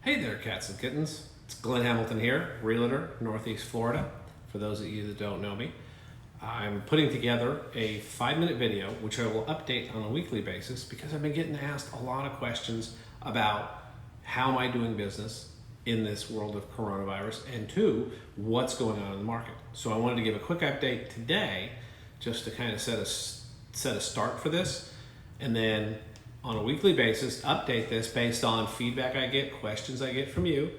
Hey there, cats and kittens. It's Glenn Hamilton here, realtor, Northeast Florida. For those of you that don't know me, I'm putting together a 5-minute video, which I will update on a weekly basis because I've been getting asked a lot of questions about how am I doing business in this world of coronavirus, and two, what's going on in the market. So I wanted to give a quick update today just to kind of set a start for this, and then on a weekly basis, update this based on feedback I get, questions I get from you,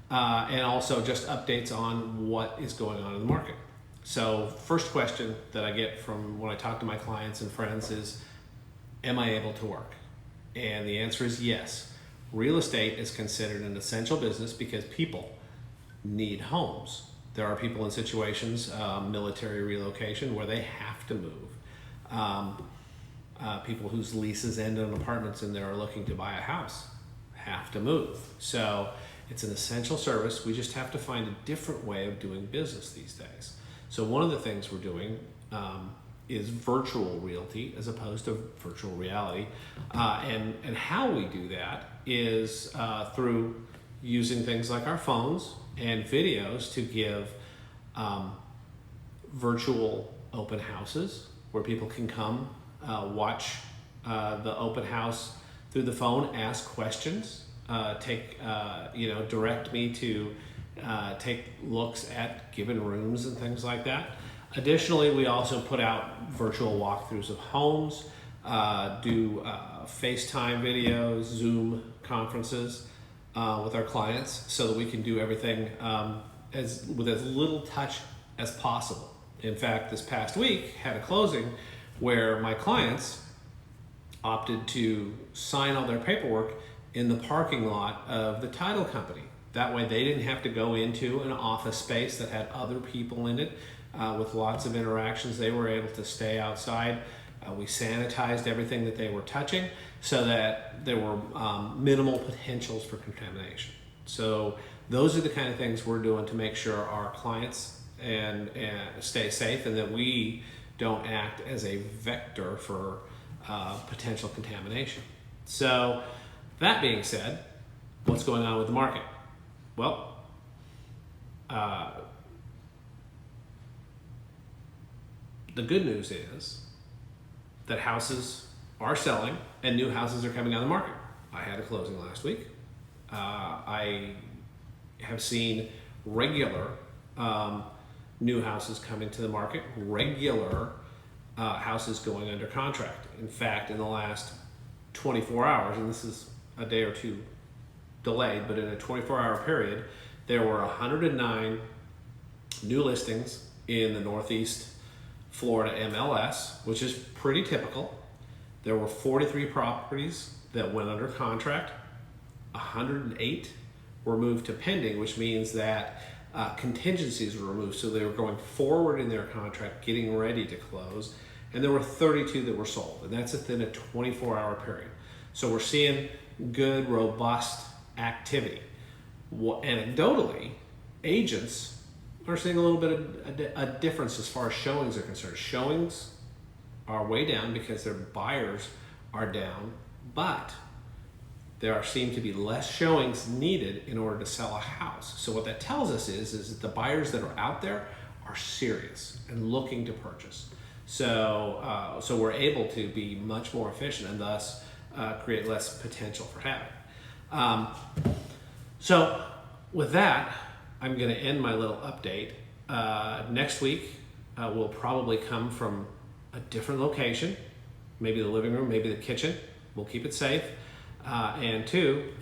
and also just updates on what is going on in the market. So first question that I get from when I talk to my clients and friends is, am I able to work? And the answer is yes. Real estate is considered an essential business because people need homes. There are people in situations, military relocation, where they have to move. People whose leases end on apartments and they're looking to buy a house have to move. So it's an essential service. We just have to find a different way of doing business these days. So one of the things we're doing is virtual realty as opposed to virtual reality. And how we do that is through using things like our phones and videos to give virtual open houses where people can come watch the open house through the phone, ask questions, direct me to take looks at given rooms and things like that. Additionally, we also put out virtual walkthroughs of homes, do FaceTime videos, Zoom conferences with our clients so that we can do everything with as little touch as possible. In fact, this past week had a closing where my clients opted to sign all their paperwork in the parking lot of the title company. That way they didn't have to go into an office space that had other people in it with lots of interactions. They were able to stay outside. We sanitized everything that they were touching so that there were minimal potentials for contamination. So those are the kind of things we're doing to make sure our clients and stay safe, and that we don't act as a vector for potential contamination. So that being said, what's going on with the market? Well, the good news is that houses are selling and new houses are coming on the market. I had a closing last week. I have seen regular new houses coming to the market, regular houses going under contract. In fact, in the last 24 hours, and this is a day or two delayed, but in a 24-hour period, there were 109 new listings in the Northeast Florida MLS, which is pretty typical. There were 43 properties that went under contract. 108 were moved to pending, which means that contingencies were removed, so they were going forward in their contract, getting ready to close, and there were 32 that were sold, and that's within a 24-hour period. So we're seeing good, robust activity. Anecdotally, agents are seeing a little bit of a difference as far as showings are concerned. Showings are way down because their buyers are down, but there seem to be less showings needed in order to sell a house. So what that tells us is that the buyers that are out there are serious and looking to purchase. So we're able to be much more efficient and thus create less potential for havoc. So with that, I'm going to end my little update. Next week will probably come from a different location, maybe the living room, maybe the kitchen. We'll keep it safe. And two,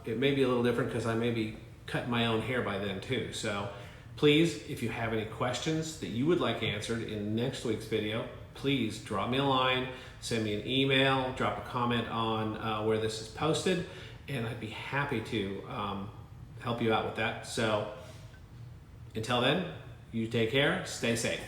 it may be a little different because I may be cutting my own hair by then too. So please, if you have any questions that you would like answered in next week's video, please drop me a line, send me an email, drop a comment on where this is posted, and I'd be happy to help you out with that. So until then, you take care, stay safe.